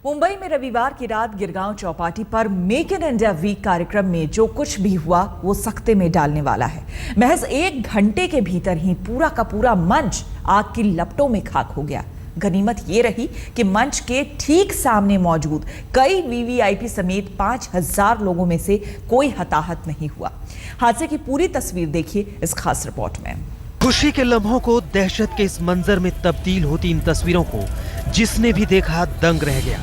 मुंबई में रविवार की रात गिरगांव चौपाटी पर मेक इन इंडिया वीक कार्यक्रम में जो कुछ भी हुआ वो सख्ते में डालने वाला है। महज 1 घंटे के भीतर ही पूरा का पूरा मंच आग की लपटों में खाक हो गया। गनीमत ये रही कि मंच के ठीक सामने मौजूद कई वीवीआईपी समेत 5000 लोगों में से कोई हताहत नहीं हुआ। हादसे की पूरी तस्वीर देखिए इस खास रिपोर्ट में। खुशी के लम्हों को दहशत के इस मंजर में तब्दील होती इन तस्वीरों को जिसने भी देखा दंग रह गया।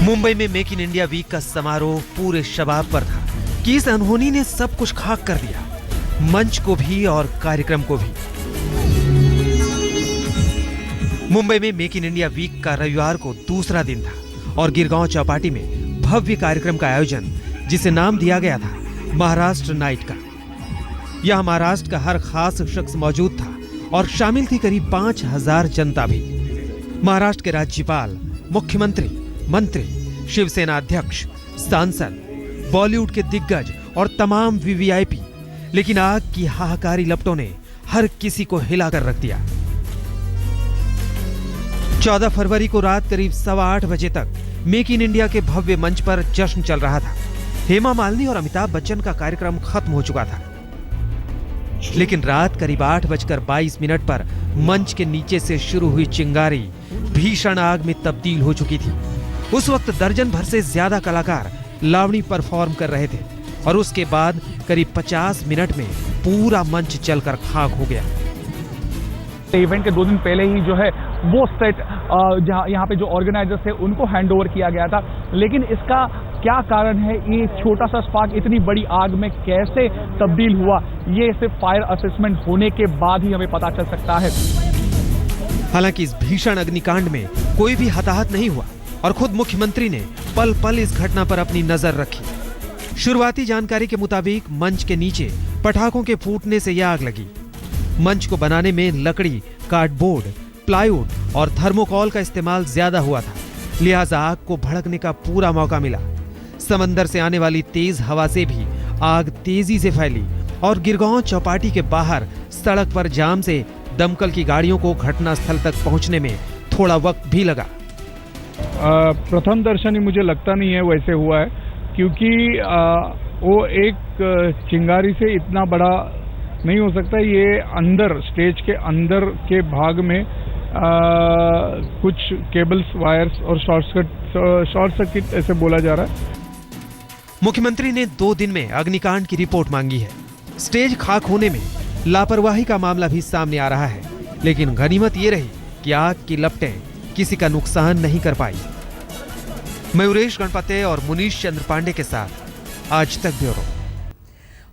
मुंबई में मेक इन इंडिया वीक का समारोह पूरे शबाब पर था कि इस अनहोनी ने सब कुछ खाक कर दिया, मंच को भी और कार्यक्रम को भी। मुंबई में मेक इन इंडिया वीक का रविवार को दूसरा दिन था और गिरगांव चौपाटी में भव्य कार्यक्रम का आयोजन जिसे नाम दिया गया था महाराष्ट्र नाइट का। यह महाराष्ट्र का हर खास शख्स मौजूद था और शामिल थी करीब 5000 जनता भी। महाराष्ट्र के राज्यपाल, मुख्यमंत्री, मंत्री, शिवसेना अध्यक्ष, सांसद, बॉलीवुड के दिग्गज और तमाम वीवीआईपी। लेकिन आग की हाहाकारी लपटों ने हर किसी को हिलाकर रख दिया। 14 फरवरी को रात करीब 8:15 बजे तक मेक इन इंडिया के भव्य मंच पर जश्न चल रहा था। हेमा मालिनी और अमिताभ बच्चन का कार्यक्रम खत्म हो चुका था, लेकिन रात करीब 8:22 पर मंच के नीचे से शुरू हुई चिंगारी भीषण आग में तब्दील हो चुकी थी। उस वक्त दर्जन भर से ज्यादा कलाकार लावणी परफॉर्म कर रहे थे और उसके बाद करीब 50 मिनट में पूरा मंच जलकर खाक हो गया। इवेंट के 2 दिन पहले ही जो है वो सेट यहाँ पे जो ऑर्गेनाइजर्स थे उनको हैंडओवर किया गया था, लेकिन इसका क्या कारण है, ये छोटा सा स्पार्क इतनी बड़ी आग में कैसे तब्दील हुआ, ये सिर्फ फायर असेसमेंट होने के बाद ही हमें पता चल सकता है। हालांकि इस भीषण अग्निकांड में कोई भी हताहत नहीं हुआ और खुद मुख्यमंत्री ने पल पल इस घटना पर अपनी नजर रखी। शुरुआती जानकारी के मुताबिक मंच के नीचे पटाखों के फूटने से यह आग लगी। मंच को बनाने में लकड़ी, कार्डबोर्ड, प्लाईवुड और थर्मोकॉल का इस्तेमाल ज्यादा हुआ था, लिहाजा आग को भड़कने का पूरा मौका मिला। समंदर से आने वाली तेज हवा से भी आग तेजी से फैली और गिरगांव चौपाटी के बाहर सड़क पर जाम से दमकल की गाड़ियों को घटनास्थल तक पहुंचने में थोड़ा वक्त भी लगा। प्रथम दर्शन ही मुझे लगता नहीं है वैसे हुआ है, क्योंकि वो एक चिंगारी से इतना बड़ा नहीं हो सकता। ये अंदर स्टेज के अंदर के भाग में कुछ केबल्स, वायर्स और शॉर्ट सर्किट ऐसे बोला जा रहा है। मुख्यमंत्री ने 2 दिन में अग्निकांड की रिपोर्ट मांगी है। स्टेज खाक होने में लापरवाही का मामला भी सामने आ रहा है, लेकिन गनीमत ये रही कि आग की लपटें किसी का नुकसान नहीं कर पाई। मयूरेश गणपते और मुनीश चंद्र पांडे के साथ आज तक ब्यूरो।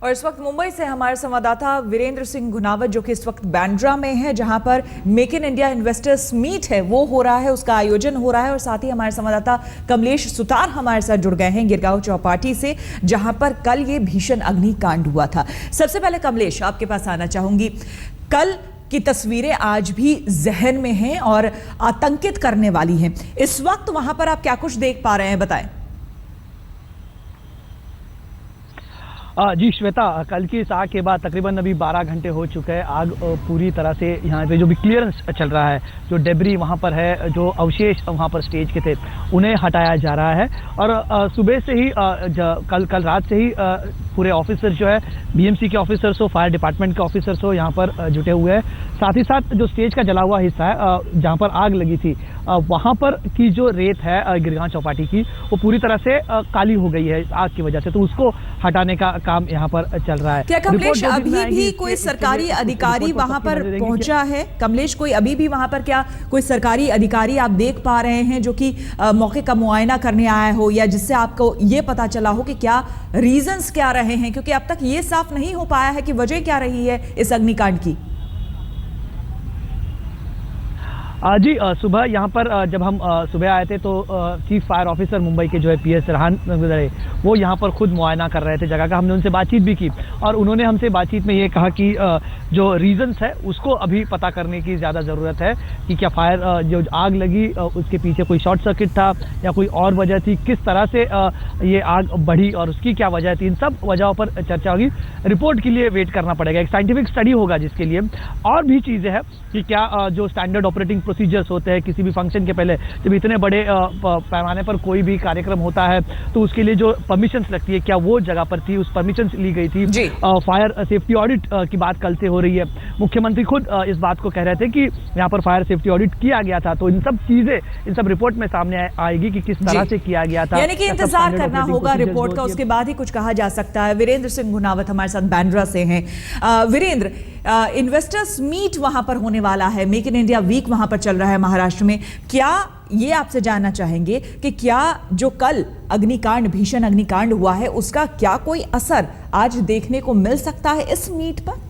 और इस वक्त मुंबई से हमारे संवाददाता वीरेंद्र सिंह गुनावत, जो कि इस वक्त बांद्रा में है, जहां पर make in India investors meet है वो हो रहा है, उसका आयोजन हो रहा है। और साथ ही हमारे संवाददाता कमलेश सुतार हमारे साथ जुड़ गए हैं गिरगांव चौपाटी से, जहां पर कल ये भीषण अग्निकांड हुआ था। सबसे पहले कमलेश, आपके पास आना चाहूंगी। कल की तस्वीरें आज भी जहन में हैं और आतंकित करने वाली हैं। इस वक्त वहां पर आप क्या कुछ देख पा रहे हैं, बताएं। जी श्वेता, कल की इस आग के बाद तकरीबन अभी 12 घंटे हो चुके हैं। आग पूरी तरह से यहाँ पे जो भी क्लियरेंस चल रहा है, जो डेब्री वहाँ पर है, जो अवशेष वहाँ पर स्टेज के थे, उन्हें हटाया जा रहा है। और सुबह से ही कल रात से ही पूरे ऑफिसर जो है, बीएमसी के ऑफिसर्स हो, फायर डिपार्टमेंट के ऑफिसर्स हो, यहाँ पर जुटे हुए हैं। साथ ही साथ जो स्टेज का जला हुआ हिस्सा है, जहाँ पर आग लगी थी, वहाँ पर की जो रेत है गिरगांव चौपाटी की, वो पूरी तरह से काली हो गई है आग की वजह से, तो उसको हटाने का काम यहाँ पर चल रहा है। क्या कमलेश अभी भी कोई सरकारी अधिकारी वहाँ पर पहुंचा है? कमलेश, कोई अभी भी वहाँ पर क्या कोई सरकारी अधिकारी आप देख पा रहे हैं जो कि मौके का मुआयना करने आया हो, या जिससे आपको ये पता चला हो कि क्या रीजंस क्या रहे हैं? क्योंकि अब तक ये साफ नहीं हो पाया है कि वजह क्या रही है इस अग्निकांड की। जी सुबह यहाँ पर जब हम सुबह आए थे तो चीफ फायर ऑफिसर मुंबई के जो है PS रहान वो यहाँ पर खुद मुआयना कर रहे थे जगह का। हमने उनसे बातचीत भी की और उन्होंने हमसे बातचीत में ये कहा कि जो रीजंस है उसको अभी पता करने की ज़्यादा ज़रूरत है कि क्या फायर जो आग लगी उसके पीछे कोई शॉर्ट सर्किट था या कोई और वजह थी, किस तरह से ये आग बढ़ी और उसकी क्या वजह थी। इन सब वजहों पर चर्चा होगी। रिपोर्ट के लिए वेट करना पड़ेगा, एक साइंटिफिक स्टडी होगा जिसके लिए और भी चीज़ें हैं कि क्या जो स्टैंडर्ड ऑपरेटिंग प्रोसीजर्स होते हैं किसी भी फंक्शन के पहले, जब इतने बड़े पैमाने पर कोई भी कार्यक्रम होता है तो उसके लिए जो परमिशंस लगती है क्या वो जगह पर थी, उस परमिशंस ली गई थी। फायर सेफ्टी ऑडिट की बात कल से हो रही है, मुख्यमंत्री खुद इस बात को कह रहे थे कि यहाँ पर फायर सेफ्टी ऑडिट किया गया था, तो इन सब चीजें इन सब रिपोर्ट में सामने आएगी कि किस तरह से किया गया था। यानी कि इंतजार करना होगा रिपोर्ट का, उसके बाद ही कुछ कहा जा सकता है। वीरेंद्र सिंह गुनावत हमारे साथ बांद्रा से हैं। वीरेंद्र, इन्वेस्टर्स मीट वहां पर होने वाला है, मेक इन इंडिया वीक वहां पर चल रहा है महाराष्ट्र में, क्या ये आपसे जानना चाहेंगे कि क्या जो कल अग्निकांड, भीषण अग्निकांड हुआ है, उसका क्या कोई असर आज देखने को मिल सकता है इस मीट पर?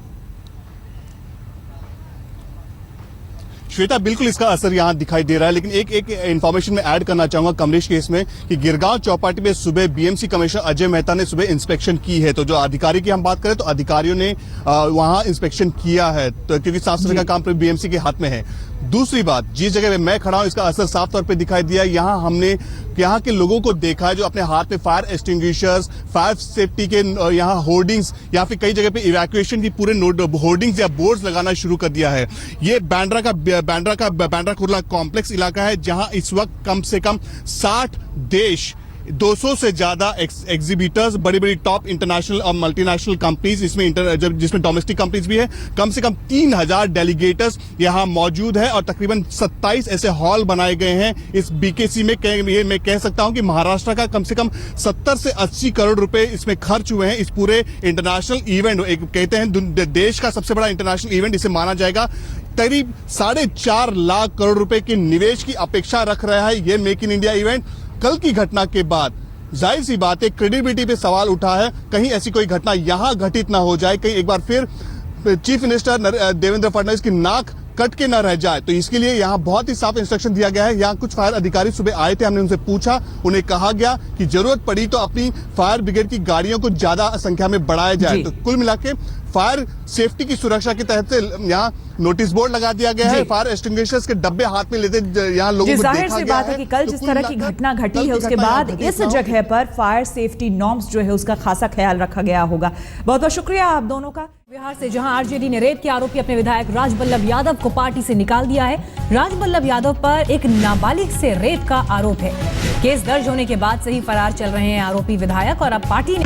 श्वेता, बिल्कुल इसका असर यहाँ दिखाई दे रहा है, लेकिन एक इन्फॉर्मेशन में ऐड करना चाहूंगा कमलेश केस में कि गिरगांव चौपाटी में सुबह बीएमसी कमिश्नर अजय मेहता ने सुबह इंस्पेक्शन की है। तो जो अधिकारी की हम बात करें तो अधिकारियों ने वहां इंस्पेक्शन किया है, तो क्योंकि साफ सफाई का काम बीएमसी के हाथ में है। दूसरी बात, जिस जगह पे मैं खड़ा हूं इसका असर साफ तौर पे दिखाई दिया। यहाँ हमने यहाँ के लोगों को देखा है जो अपने हाथ में फायर एक्सटिंग्विशर्स, फायर सेफ्टी के यहाँ होर्डिंग्स या फिर कई जगह पे इवैक्यूएशन की पूरे होर्डिंग्स या बोर्ड्स लगाना शुरू कर दिया है। ये बांद्रा कुर्ला कॉम्प्लेक्स इलाका है जहां इस वक्त कम से कम 60 देश, 200 से ज्यादा एग्जीबिटर्स, बड़ी बड़ी टॉप इंटरनेशनल और मल्टीनेशनल कंपनीज, जिसमें डोमेस्टिक कंपनीज भी है, कम से कम 3000 डेलीगेटर्स यहां मौजूद है और तकरीबन 27 ऐसे हॉल बनाए गए हैं इस बीकेसी में। मैं कह सकता हूं कि महाराष्ट्र का कम से कम 70 से 80 करोड़ रुपए इसमें खर्च हुए हैं। इस पूरे इंटरनेशनल इवेंट, कहते हैं देश का सबसे बड़ा इंटरनेशनल इवेंट इसे माना जाएगा। करीब 4.5 लाख करोड़ रुपए के निवेश की अपेक्षा रख रहा है ये मेक इन इंडिया इवेंट। कल की घटना के बाद जाहिर सी बात है क्रेडिबिलिटी पे सवाल उठा है, कहीं ऐसी कोई घटना यहां घटित ना हो जाए, कहीं एक बार फिर चीफ मिनिस्टर देवेंद्र फडणवीस की नाक कट के न रह जाए। तो इसके लिए यहाँ बहुत ही साफ इंस्ट्रक्शन दिया गया है। यहाँ कुछ फायर अधिकारी सुबह आए थे, हमने उनसे पूछा, उन्हें कहा गया कि जरूरत पड़ी तो अपनी फायर ब्रिगेड की गाड़ियों को ज्यादा संख्या में बढ़ाया जाए। तो कुल मिला के फायर सेफ्टी की सुरक्षा के तहत से यहाँ नोटिस बोर्ड लगा दिया गया है। फायर एक्सटिंग्विशर्स के डब्बे हाथ में लेते यहाँ लोगों को देखा गया है। जाहिर सी बात है कि कल जिस तरह की घटना घटी है उसके बाद इस जगह पर फायर सेफ्टी नॉर्म्स जो है उसका खासा ख्याल रखा गया होगा। बहुत बहुत शुक्रिया आप दोनों का। बिहार से जहां आरजेडी ने रेप के आरोपी अपने विधायक राजबल्लभ यादव को पार्टी से निकाल दिया है। राजबल्लभ यादव पर एक नाबालिग से रेप का आरोप है। केस दर्ज होने के बाद से ही फरार चल रहे हैं आरोपी विधायक और अब पार्टी ने